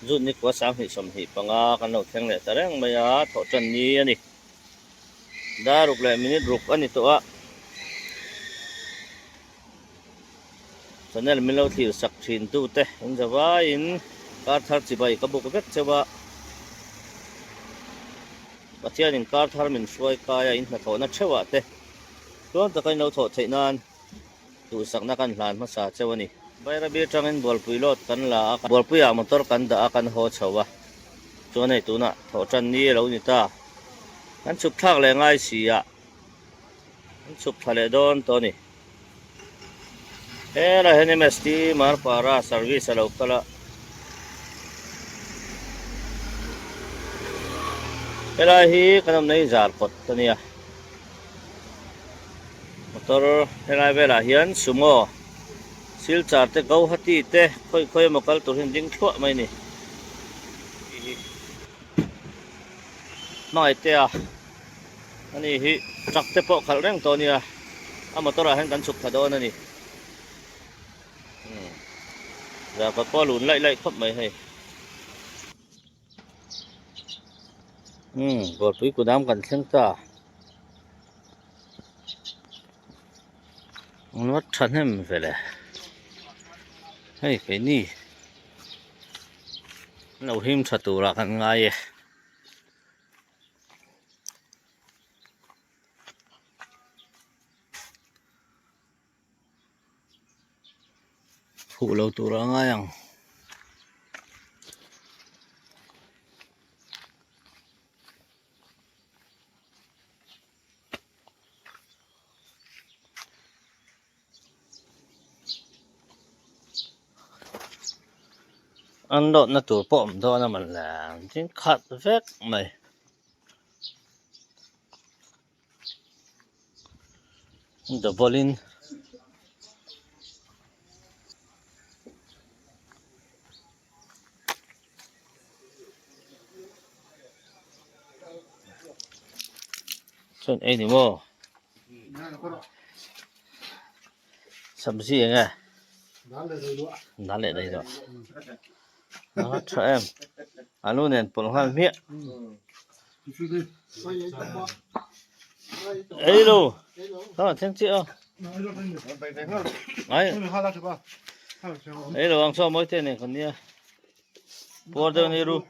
รุ่นนี้กว่า3หิสมหิปังอากันเราแทงเลยแต่แรงไม่อาถอดจันนี้อันนี้ดารุกเลยมินิรุกอันนี้ตัวฉะนั้นมิเราที่สักชินตู้เตะอินจะว่าอินการทัดสิบใบกระบุกเบ็ดจะว่าปัจจัยหนึ่งการทัดมันช่วยกายอินนักเขานักเชื่อเตะส่วนแต่กันเราถอดใช้นานตู้สักนักกันหลานมาสาเจ้านี่ใบระเบียจังอินบอลปุยโลดกันละบอลปุยมันตรกันด่ากันหัวเฉาวะส่วนในตัวน่ะถอดจันนี้เรานี่ตาอันชุบทักเลยง่ายสิอ่ะอันชุบทะเลโดนตัวนี้lah ini mesti mar para servis kalau kala elahi kanam nei jar pot tania motor helai bela hian sumo sil char te gau hati te khoi khoi makal tur hin ding thua mai ni mai te a ani hi trak te po khal reng to nia a motor a hen kan chuk thadon ani giờ có lún lại khắp mấy hay bột túi của đám cần xem ta nó chân em phải là hay cái ni nấu him chặt tủ là cần ngay phụ lâu tủ ra ngay ang ăn độn nó tủ bộm thôi là mình là chính khát vét mày the bowling Sơn ấy thì mô sầm gì nghe đá lệ đây rồi đó cho em luôn nè bồn hoa miệng ấy luôn đó là thêm triệu ấy ấy là ăn so mới thế này còn nha bò đâu này luôn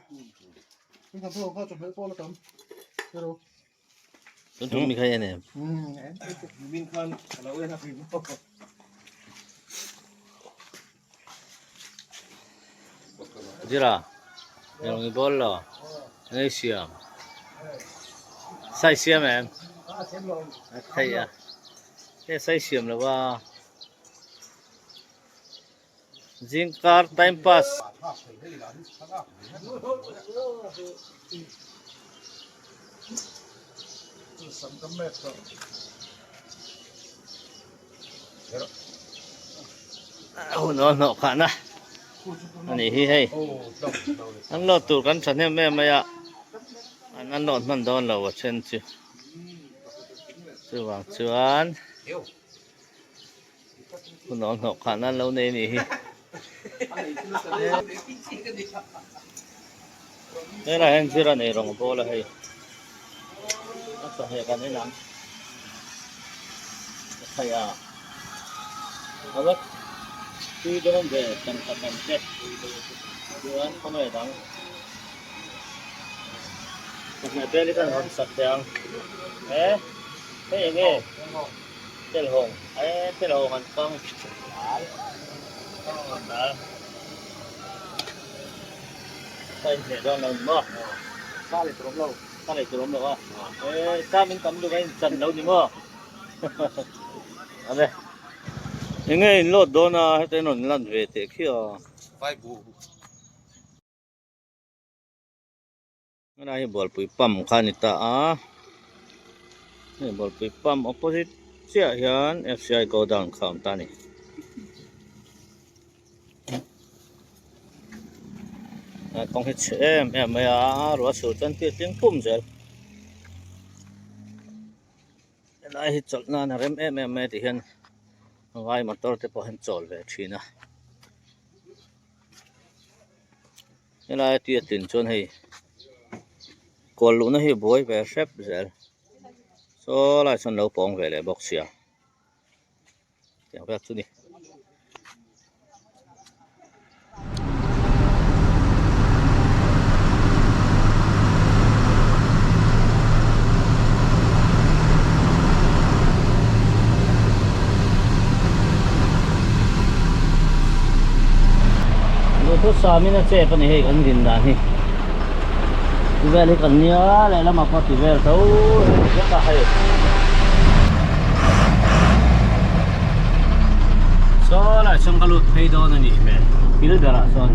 chúng mình khai này gì là những bol là ngay xiêm sai xiêm em thấy à cái sai xiêm là ba zing car time pass nó khả na anh ấy hay anh lo tụtกันฉันเนี่ยแม่ไม่อะอันนอนมันโดนเราว่าเช่นชื่อว่าชวนคุณนอนหกขนาดเราเนี่ยนี่นี่แหละเห็นชื่ออะไรรองโบเลยนักสหกันนี่นะใครอ่ะเอาละที่เดินเดินกันเจ็ดเดือนเขาไม่ดังแต่ในเบลลี่กันหอมสักแดงเอ๊ะยังไงเจลหงเจลหงมันต้องใส่เนื้อดองเราหม้อข้าวเลยตุ่มเราอ่ะข้าวมันกำดูกันจันเราดิหม้ออะไรยังไงรถโดนอ่ะให้แต่นนลั่นเวทีขี้อ่ะไฟบูนี่บอลปุยปั๊มคันนี้ตานี่บอลปุยปั๊ม opposite เสียยัน FCI go down ข้ามตานี่กอง HM ไม่รัวสูตรกันที่ทิ้งปุ่มเสร็จได้ฮิตจดนานเริ่มไม่ที่เห็นไว้มาตัวเตปอเห็นจอลเวทีนะ นี่ล่ะที่ตินชวนให้กอลลุนะให้บอยไปเซฟเซลโซล่ะฉันเราปองไปเลยบอกเสียเดี๋ยวแบบนี้ทุกสามีน่ะเจ๊กันนี่ให้กันดินดานี่ที่เวลกันเนี่ยแล้วมาพอที่เวลเท่าจะก็ให้โซล่ะฉันก็ลุดให้โดนนี่แม่พิลเดอร์ส่วน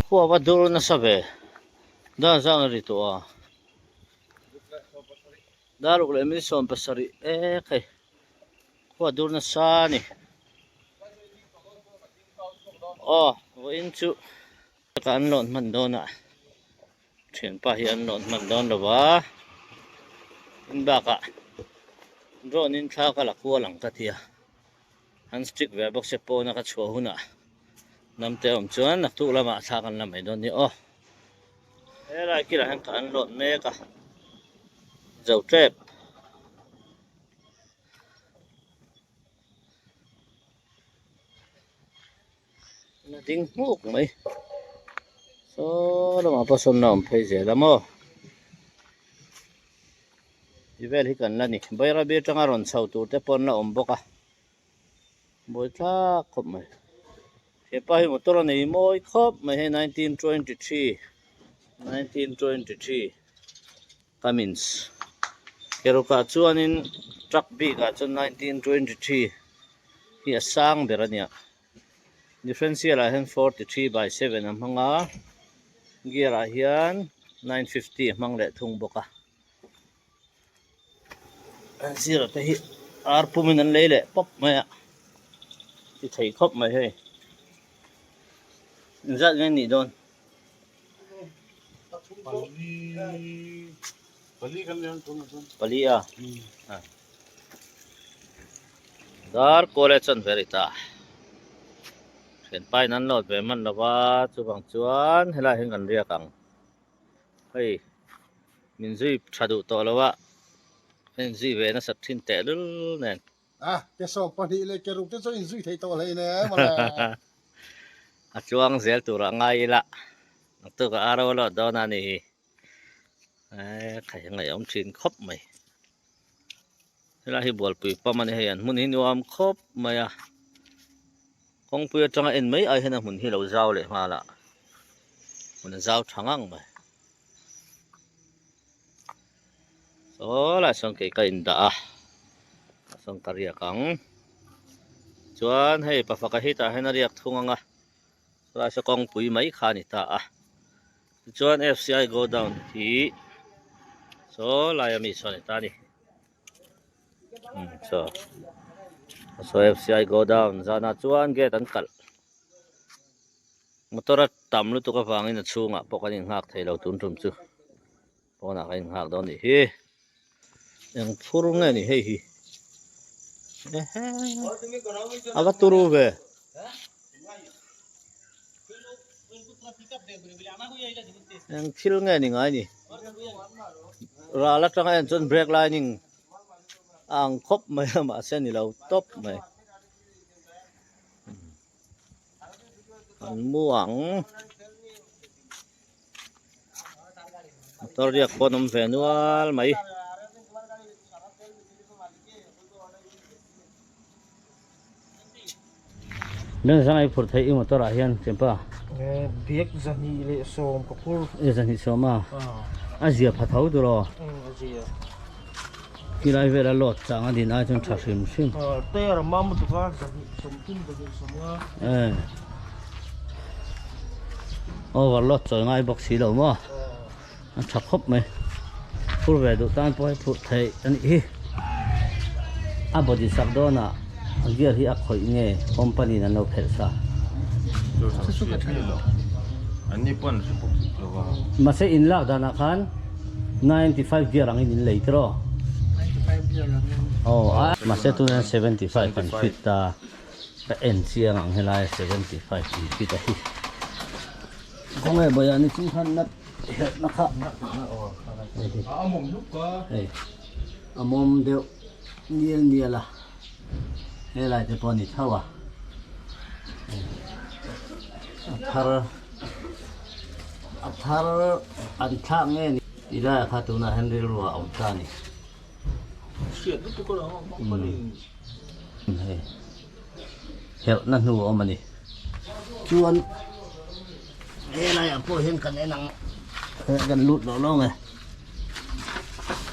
Kuha pa duro na sabi. Dahil saan rito ah. Dahil ko lang minsan pasari. Kay. Kuha duro na saan eh. Oh, into. Kaanlon man doon na. Tiyan pa hiyanlon man doon na ba? Baka. Doon in kakala kuha lang katiya. Handstick webok siya po nakatsuwa huna. Namte chuan nak tu lama sakan lamai don ni oh era kila han kan lot me ka zau trep na ding muk mai so lama pason nam phei je lamo ivel hi kan lani baira be tangaron chau tu te pon na omboka boita khop mai Hepa hi motor nei moi khop mai he 1923 Cummins keruka chuanin truck b ka chun 1923 hi asang berania differential a hen 43/7 amanga gear a hian 950 mang le thung boka zero te hi ar pumin an leile pop maya ti thei khop mai he Zat ngan ni don. Pali kan yang tu. Pali ah. Dar collection verita. Sen pai nan lot be man lawa chu bang chuan hela heng kan ria kang. Hei. Min zui thadu to lawa. Hen zui ve na sat thin te lul nen. Ke so pani le ke rup te so in zui thei to lai ne mala. Chuang zel tu ra ngai la nak tu ka aro lo do na ni khai ngai om thin khop mai la hi bol pui pa man he an mun hi nuam khop mai a kong pui atanga en mai ai hena mun hi lo zau le ma la mun zau thangang mai so la song ke ka in da a song karia kang chuan hei pa fa ka hi ta hena riak thunganga Rasa kong pui mai khani ta chuan FCI go down hi so layami so ni ta ni so FCI go down zana chuan get an kal motora tamlu tu ka wangin a chunga pokanin ngak thei lo tun tum chu pona kain hak don ni he yang furung ni he hi aga turu be yang thil nge ni ngai ni ra la tang en chon brake lining ang khop mai ma sen ni lo top mai an muang motor dia konom manual mai nên sang ai phur thei motor a hian tempa biếc zani le som ko kur e zani soma azia phathau du ro azia kilai vera lot changa din a chon thashim sim te ra mam tu ka zani som tin de somwa overload choi ngai box si lo mo an thak khop mai phur ve du tan poi phur thei ani hi a body sak do na gear hi a khoi nge company na no phel sa Ani pun sepuk lowa. mase in lak dana khan 95 gear ang in later 95 year lang mase 275 kan fit ta pa NC ang helai 75 fit a hi kong ai boya ni chin khan nat na kha Amom lupa. ei amom deu niel la helai te poni thawa athar an tha nge ni ila kha tu na handle ro au ta ni siat tu ko la company hel na nu o mani chuan helai a po hen kan enang kan lut lo lo nge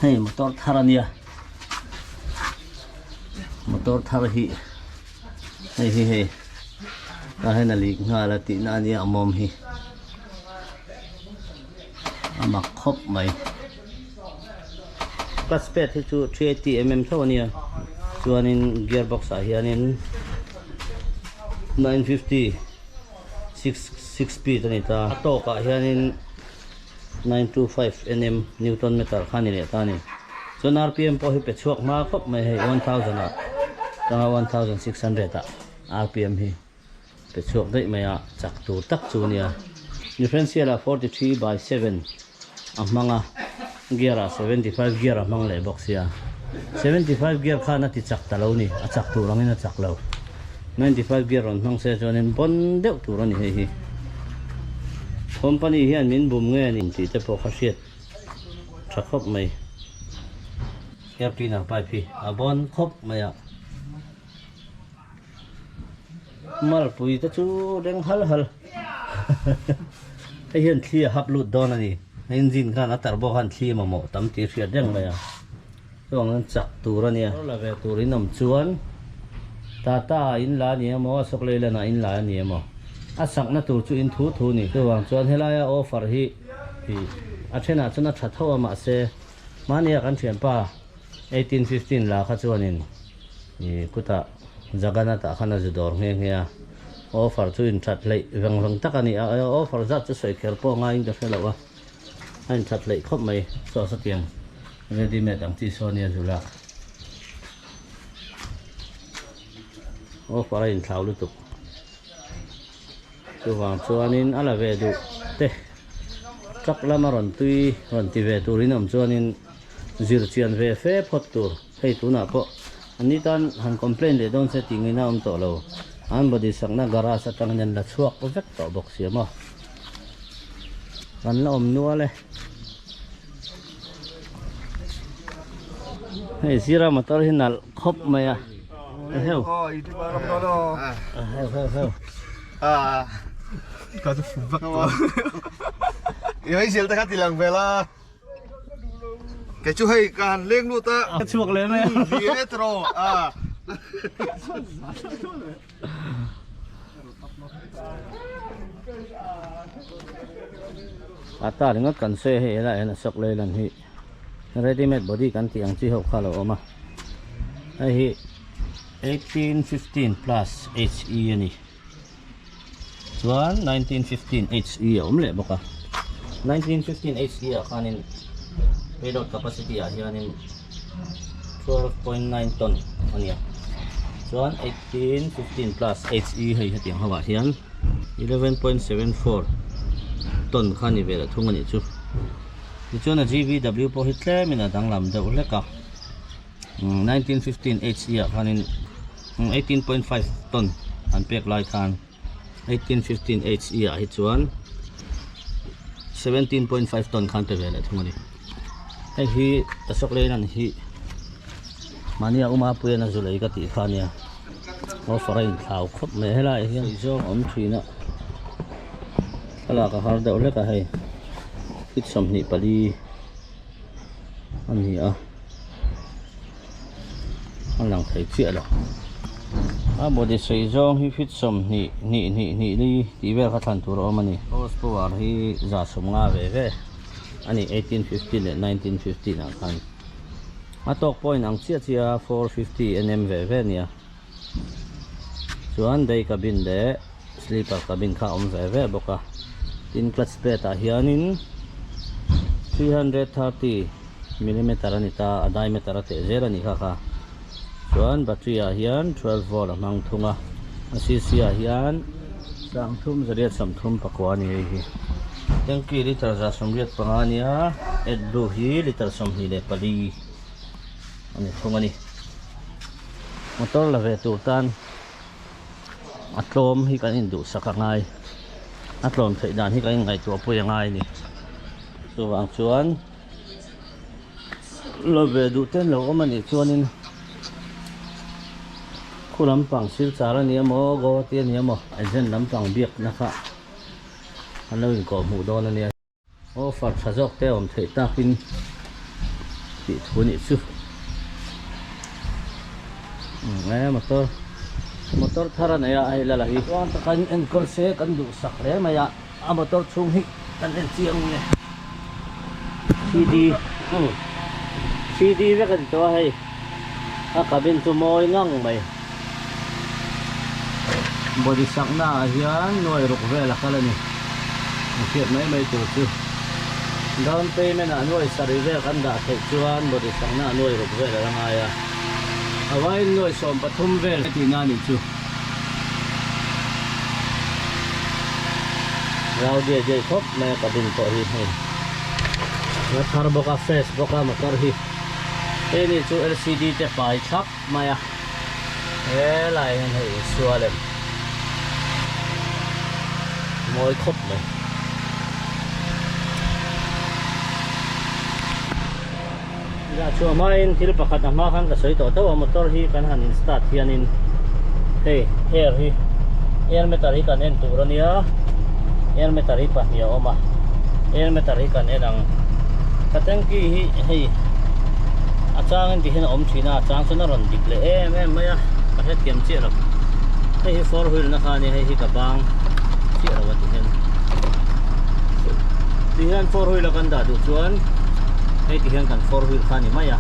hei motor tharania motor thar hi hei ta hen ali nga la ti na ni amom hi ama khop mai plus pet hi chu 380 mm thawnia chuanin gearbox a hianin 950 6 speed ani ta atoka hianin 925 nm newton meter khani le ta ni chon rpm po hi pe chuak ma khop mai hei 1000 a tanga 1600 a rpm hi pe chuak dei mai a chak tu tak chu nia differential a 43/7 amanga gear a 75 gear amang le box ya 75 gear khana ti chak talo ni a chak tu rangin a chak lo 95 gear on mang se chonin bon deuh tur ani hei hi company hian min bum nge ni ti te po khasiat thakop mai ya pina pai phi a bon khop mai a mal pui ta chu deng hal ai hian thli hap lut don ani engine kan atar bo kan thli ma mo tam ti riat deng mai a chong an chak tur ani a la ve turin am chuan tata in la ni mo sok le la na in la ni mo asak na tur chu in thu ni to wang chuan helaya offer hi athena chuna tha thawa ma se mania kan thian pa 1815 la kha chuanin ni kuta jagana ta khana judor nge ya offer chu in that lei wang takani offer za chu soi kher po nga in da felawa an that lei khop mai so sa tiang ready made ang ti so nia jula offer in thlau lu tu tu wang chuanin ala ve du te chak lama ron ti ve turin am chuanin zir chian ve fe phot tur hei tu na po ani tan han complain le don setting ina am to lo an body sakna garage atang nen la chuak po vek to box siama kan la om nuwa le hei sira motor hinal khop maya heo itu barang dodo heo ka tu fubak Iwai sil ta tilang vela ke chu hei kan leng lu ta chuak le me dietro ata ringot kan se he la ena sok le lan hi ready made body kan ti ang chi ho khalo oma ai hi 1815 plus HE ani chuan 1915 HE om le boka 1915 HE kanin payload capacity อ่ะ hian in 12.9 ton ania chuan 18 15 plus HE hei hetiang hawa hian 11.74 ton khani vela thung ani chu ti chuan a GVW po hi tlemin a danglam deuh hleka 1915 HE ah khanin 18.5 ton an pek lai khan 1815 HE ah hi chuan 17.5 ton khan te vela thung ani hei hi tasok lein an hi mania uma puena zulai ka ti khania no farain thau khop me helai hian zong om thina ala ka har deuh hleka hei hit som ni pali ani a alang thei chi ala a body sei zong hi fit som ni li ti vel kha than tur omani horse power hi za som nga ve ve ani 1850 le 1950 ang khan atok point ang chia 450 nm ve ve nia chuan dei cabin le sleeper cabin kha om ve ve boka tin clutch plate ah hianin 330 mm ani ta a diameter te zero ni kha chuan battery ah hian 12 volt amang thunga a cc ah hian sang thum zariat sam thum pakwa ni hi tanki liter za somriat pangania adblue hi liter som hi le pali ani thunga ni motor la ve tu tan atlom hi kan indu sakangai atlom thei dan hi kan ngai tu pui ngai ni so wang chuan lo ve du ten lo omani chuanin khulam pang sil chara ni mo go te ni mo ajen lam pang biak na kha anoi ko mu do na ni o far thajok te om thei takin ti thuni chu motor thara na ya ai la la hi wan ta kan en kol se kan du sak le maya a motor chung hi kan en chiang ne CD ve kan to hai a cabin tu moi ngang mai body sak na hian noi ruk ve la kala ni fiat mai tu chu down payment a noi sari ve kan da thei chuan body sak na noi ruk ve la nga ya awai noi som pathum vel ti na ni chu rau dia je khop mai cabin to hi hai na thar boka face boka motor hi ini chu LCD te pai thap maya lai han hei sualem moi khop mai ya chu main thil pakhat ma khan ka soi to to motor hi kan han in start hianin hey air hi air meter hi kan en turania air meter hi pa hi oma air meter hi kan enang katangki hi hei achang ti hin om thina achang chana ron dikle em maya ka het kem che ro hei four wheel na khani hei hi ka bang che ro wa ti hian four wheel kan da du chuan hei ti hian kan four wheel khani maya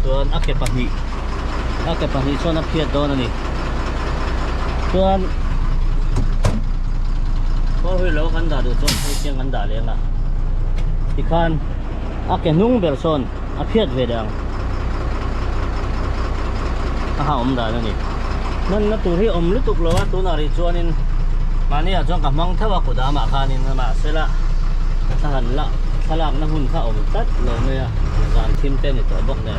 chuan ake pahi chuan a phiat don ani chuan four wheel lo kan da du chuan hei tiang kan da lenga ti khan ake nung berson a phiat ve dang a ha om da ni nan na tur hi om lutuk lo wa tu na ri chuanin mani a chuan ka mang thawa ku da ma khanin ma sela thahan la thalak na hun kha om tat lo me a dan thim te ni to bok ne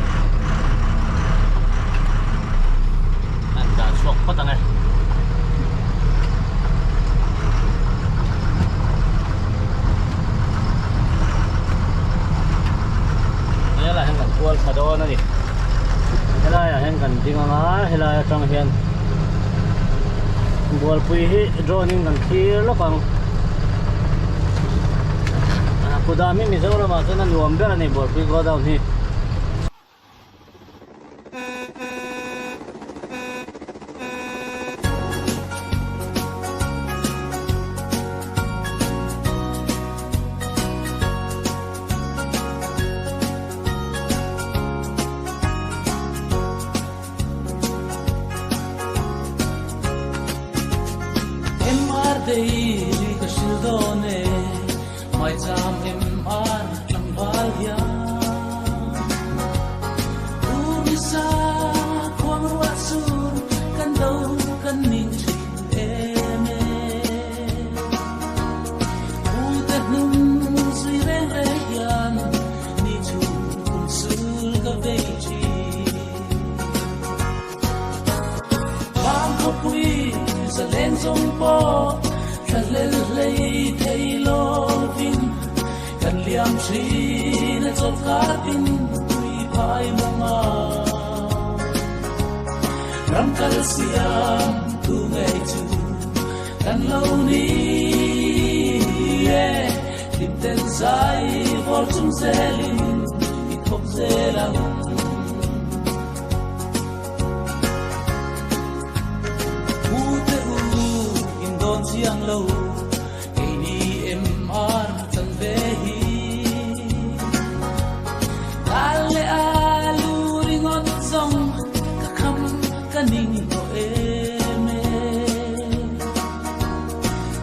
an da sok patang ai hela hen kan kual khado na ni hela ya hen kan dinga hela ya tang hian bual pui hi droning kan thir lo kang kudami Mizoram ma chana nuam ber ani bual pui go down hi Dei ka shildone mai cham em ar tang bal ya song po ta le le thei lo vin kan liam chi na chol ka tin tui phai manga ram kal siam tu ngai chu kan lo ni tim ten sai vol chung selin i khop zelang chiang lâu ADMR chân về hi ale alu ringon song ka kham ka ning no eme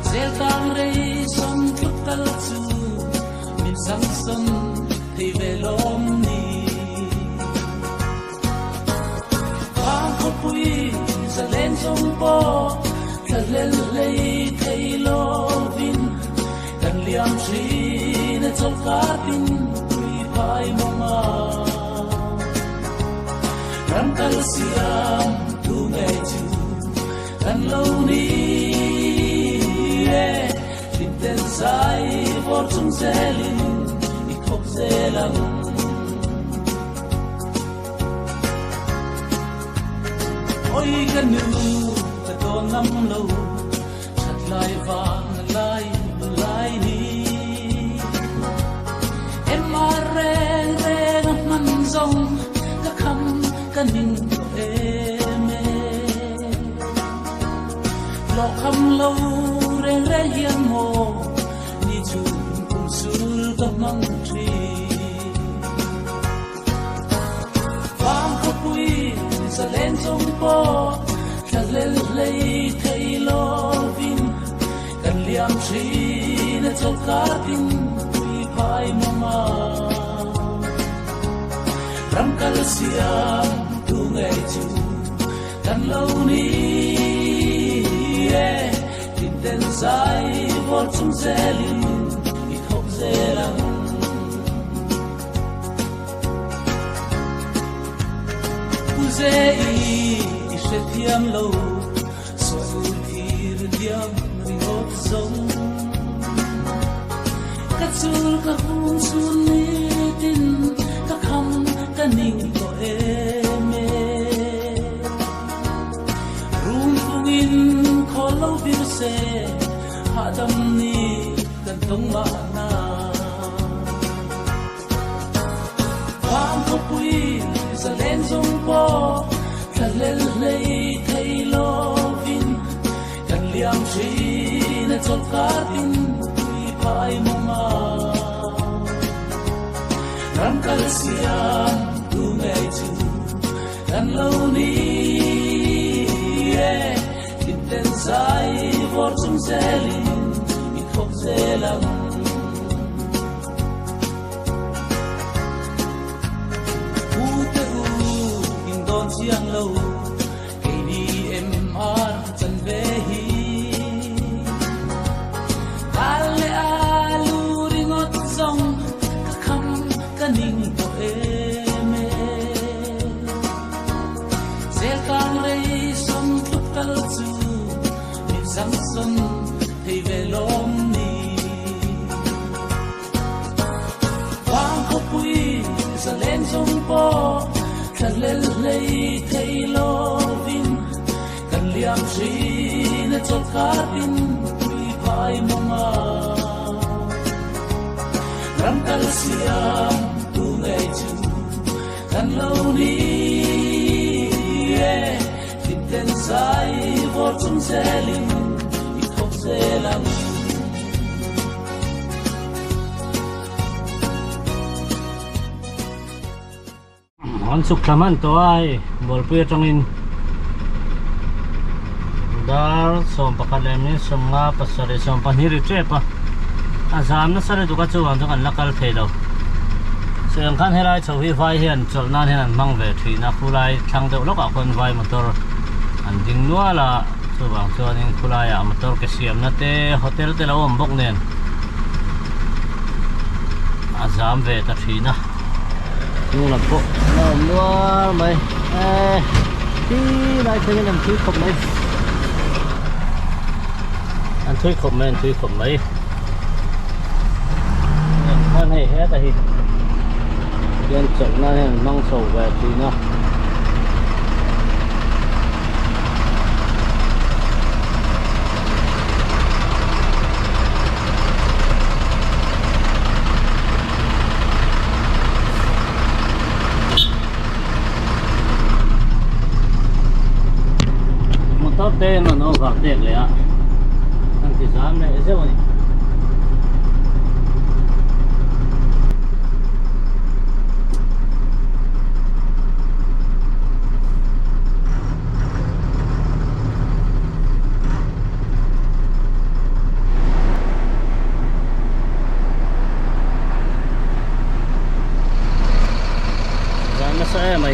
sel tang rei som thuk tal chu min sang son thi ve lom ni ang ko pui sa len song po lên lấy thấy lo vin cần liam chi na trong cá tin tùy phai mong ram kal siam tu ngày chu cần lâu ni tin ten sai vor chung zelin i khop zelang oi kan nu năm lâu chặt lại vàng lại đi em mà reng reng man rong các khăm các ninh của em lo khăm lâu reng reng hiền mồ đi chung cùng sul các măng trì vàng khóc bụi giờ lên sông po lên lấy thấy lo vin cần liam chi na chol ka tin tui phai mama ram kal siam tu ngai chu kan lo ni tin ten sai vol chung zelin i khop zelang sẽ thiam lâu soi thir diam ri hot sông các sul các hun sun ni tin các kham các ning ko em rum fungin kholo vir se hadam ni kan tong ma na ko pui sa len song po lên lấy thấy lo vin cần liam chi na chol ka tin tui phai mama ram kal siam tu ngai chu kan lo ni tin ten sai vor chung zelin i khop zelang chiang lâu ADMR chân về hi ale alu ringot song ka kham ka ning ko eme sel kang rei som thuk tal chu min sang son thei ve lom ni wang ko pui sa len song po lên lấy thấy lo vin cần liam chi na chol ka tin tui phai mama ram kal siam tu ngai chu kan lo ni tin ten sai vor chung zelin i khop zelang on suk taman to ai bol pu tangin dar som pakalem ni som nga pasare som panhiri trepa azam na sare duka chuan jong an lakal phelo so yang khan helai chho hi vai hian cholnan hian an mang ve thina khulai thang deuh lok a kon vai motor an ding nuala chuwang chuan in khulai a motor ke siam na te hotel te lo om bok nen azam ve ta thina nu là bộ nó mày đi lại thấy cái làm thứ không đấy ทุยขมแม่นทุยขมไหมท่านให้แฮแต่หิเรียนจบนั่นมั่งโซ่แบบนี้เนาะเต้นมันเอาฝักเด็กเลยอ่ะอันที่สามเลยเจ้านี่สามมาใส่ไหม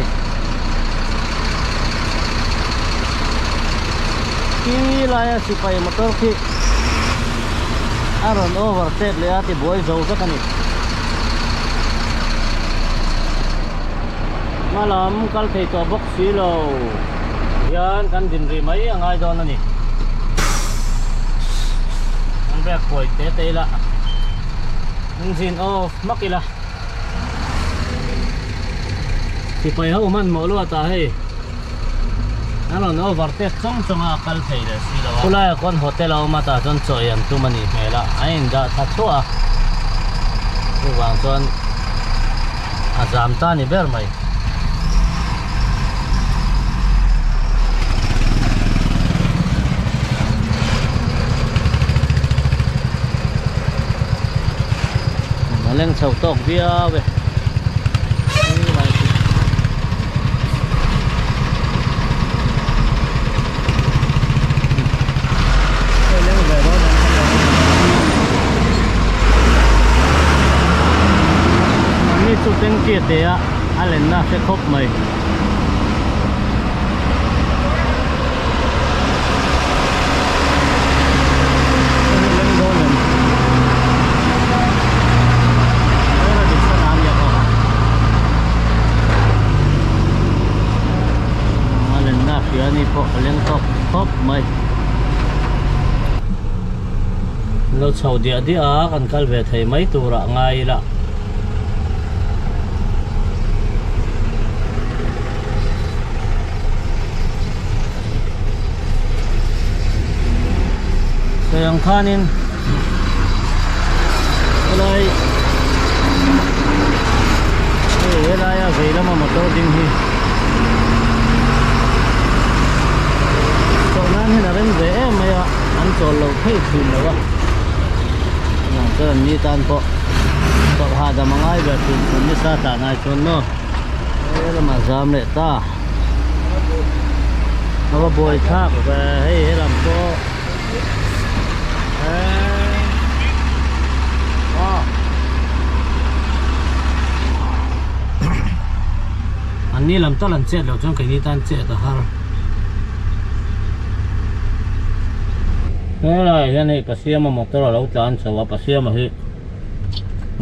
Kilaya supaya motor ki aron overtake le ati boy jauh ka kani malam kal thei to box silo yan kan din ri mai angai don ani an back point te te la engine off makila supaya uman mo lo ata he ano no overtake chong akal thei le silo kulai kon hotel au mata jon choyan tu mani mela ain da thatua tu wang chon azam ta ni ber mai maleng chau tok bia we tên kia thế á, anh lên na sẽ khóc mày. Anh lên na phía này có lên khóc mày. Lâu sau dia dia kan kal về thầy mấy tu ra ngay là. Yang kanin mulai ya gaya motor ding hi so nan hi narin ve maya an chol lo thei thin lawa na tan ni tan po to ha da mangai ba tin ni sa ta nai chon no la ma jam le ta nó boy thak ba hei lam koอันนี้ลำต้นลันเจ็ดเราจงไก่นี่ตันเจ็ดฮะอะไรนี่ปัสเซียมามอเตอร์เราจานสวะปัสเซียมาที่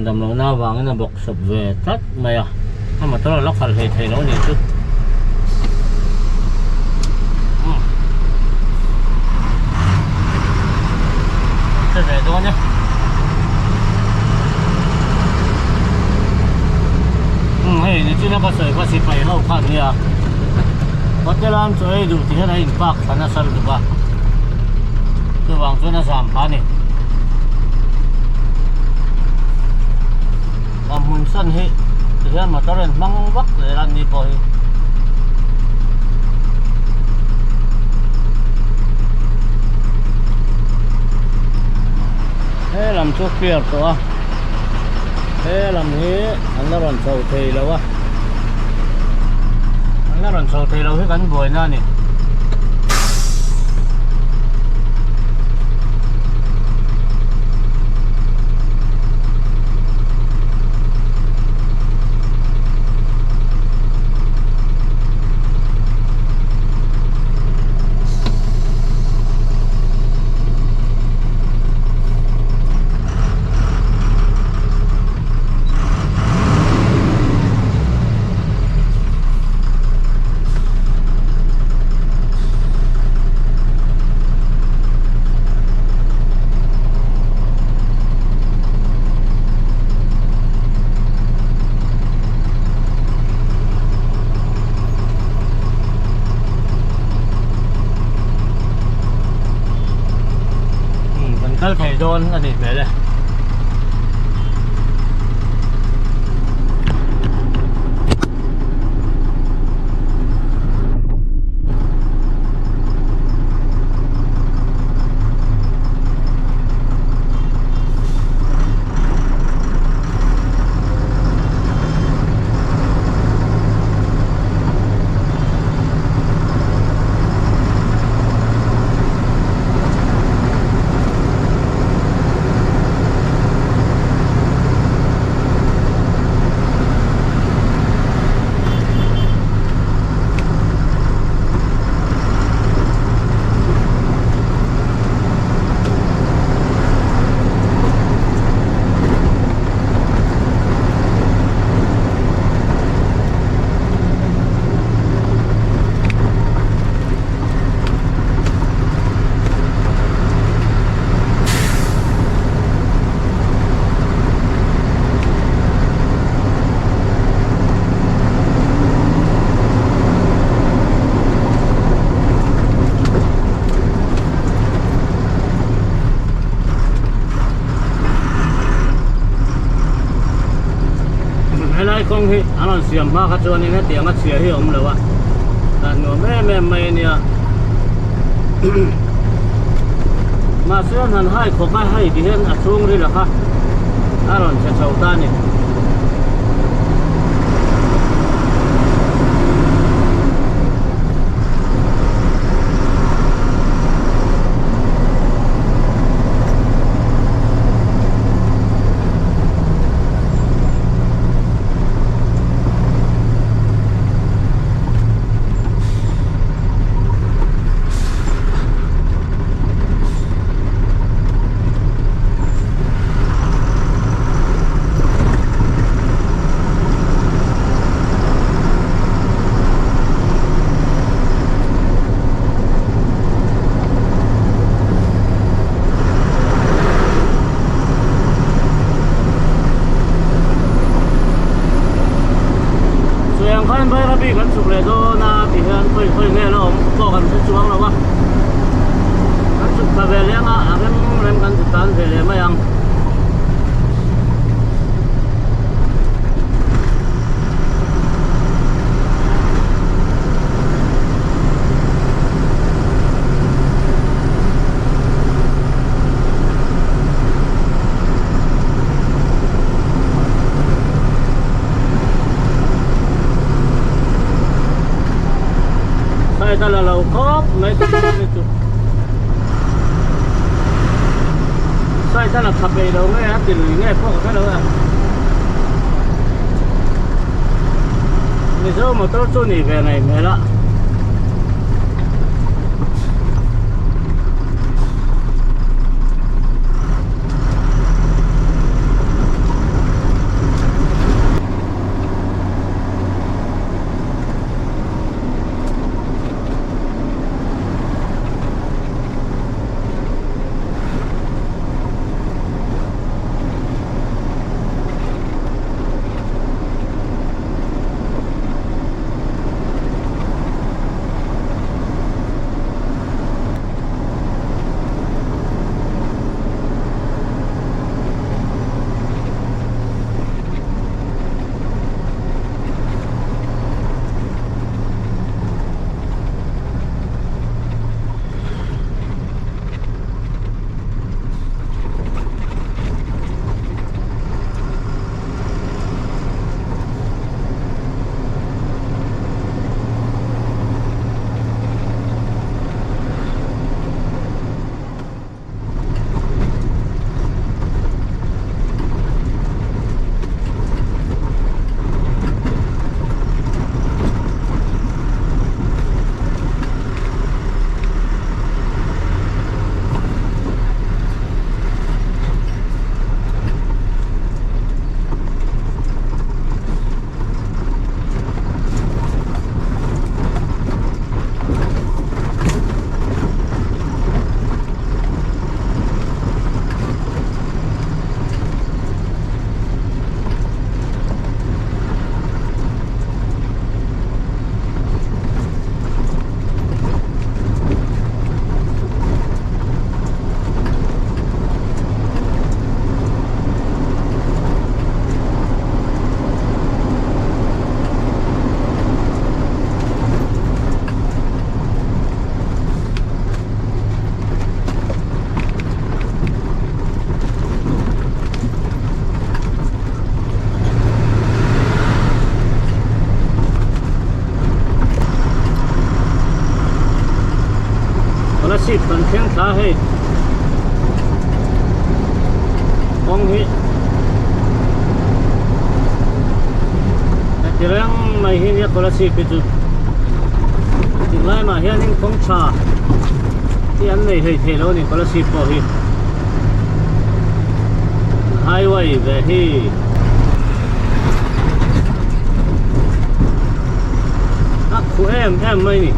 ดำลงหน้าวางนี่บอกสับเวทัดไม่อะถ้ามอเตอร์เราขัดเหตุแล้วนี่จุดจะเวตัวเนี่ยhey, ni China ka soi kasi pai ho khan ya. Hotelam choi du ti hana in park sana sal du ba. Tu wang chona sam pa ni. Mun san he. Ti han motoren mang wak le ran ni po hi. Hey, lam chok pier to a. Làm thế anh nó còn sầu thì lâu á anh nó còn sầu thì lâu hết gắn bồi na nè kal phei don ani me le kong hi anon siam ma kha chuan in tiang a chia hi om lawa tan no me mai nia ma sian han hai kho ka hai di hen a chung ri la kha aron cha chau ta ni kan suk le do na ti han khoi nge lo ko kan chu chuang lo wa kan suk ka ve le nga rem kan tan ve le ma yang ta lau khop mấy cái này chú sai ta là khập về đâu nghe thì nghe phô cái đâu à bây giờ mà tôi cho nghỉ về này mẹ đó phần thiên khá hay ông hi thì rằng mày hi nhớ có là gì cái chú thì lại mà hiện những phong trà thì anh này hay thế đâu này có là gì bỏ hi highway về hi của em mày nè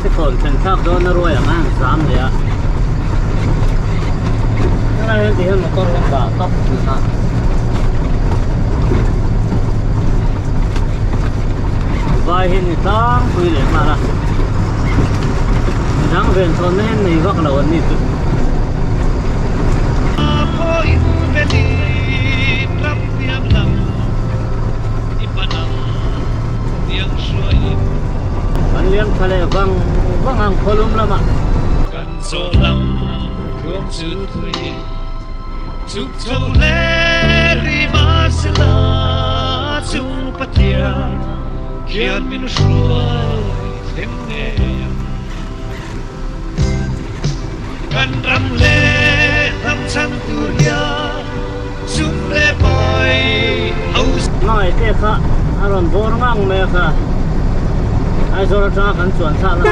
cái phần chân tháp đó nó ruồi ở mang xám vậy á, cái này thì hơn một con lông đỏ tóc nữa. Vài hình tháng quy lệ mà là, tháng về thôn nên này góc đầu anh đi ngang kholum lamaกันโซลัมรวมสุดทุยทุกเท่าเลริมาสลาจุงปัตยาเขียนมินช่วยเต็มเนยกันรำเลทำฉันตุยาจุงเลปอยเอา ngai te kha aron bor ngang me kha ai zora cha kan chuan sa la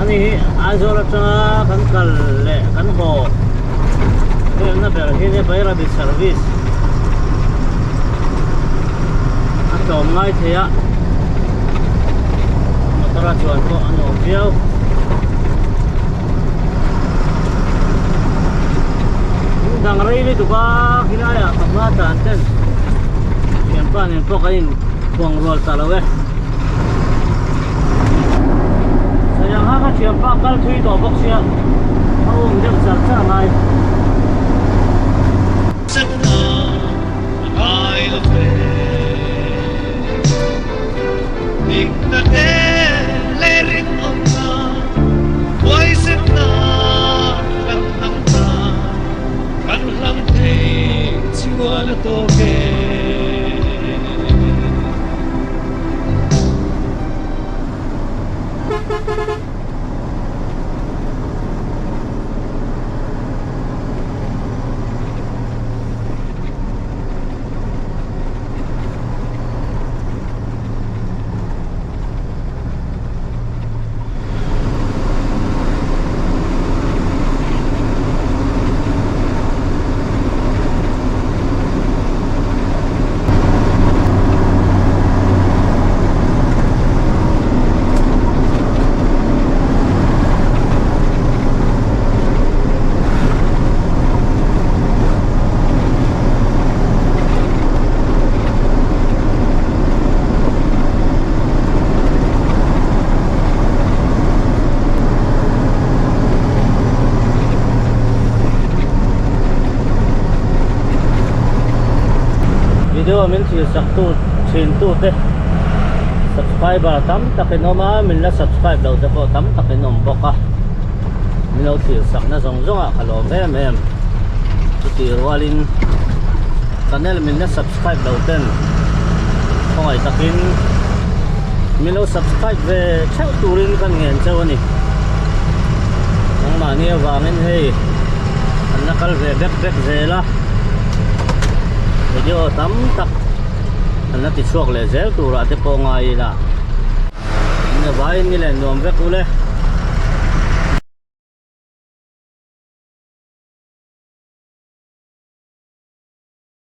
ani ai zora cha kan kal le kan ho na ber hi ne bai rabi service atom ngai the ya motora chuan ko ano viau dang rei le duba hilaya kapma tan ten siampan en pokain buang rol talawe sayang ha ka siampa kal thui to bok sia au dem sar cha nai Sana I love Ning na te le ring on na Why sit na Kan lang na Kan lang te Chua na to ke video min thil sak tu thin tu te subscriber tam takin oma min la subscribe lo te ko tam takin om boka min lo thil sak na zong zonga khalom em ti walin channel min la subscribe lo ten khoi takin min lo subscribe ve chau turin kan ngen chawani ang mani awangin hei an nakal ve bek zela video tam tak an na ti chuak le zel tu ra te po ngai la ni vai ni le nom ve ku le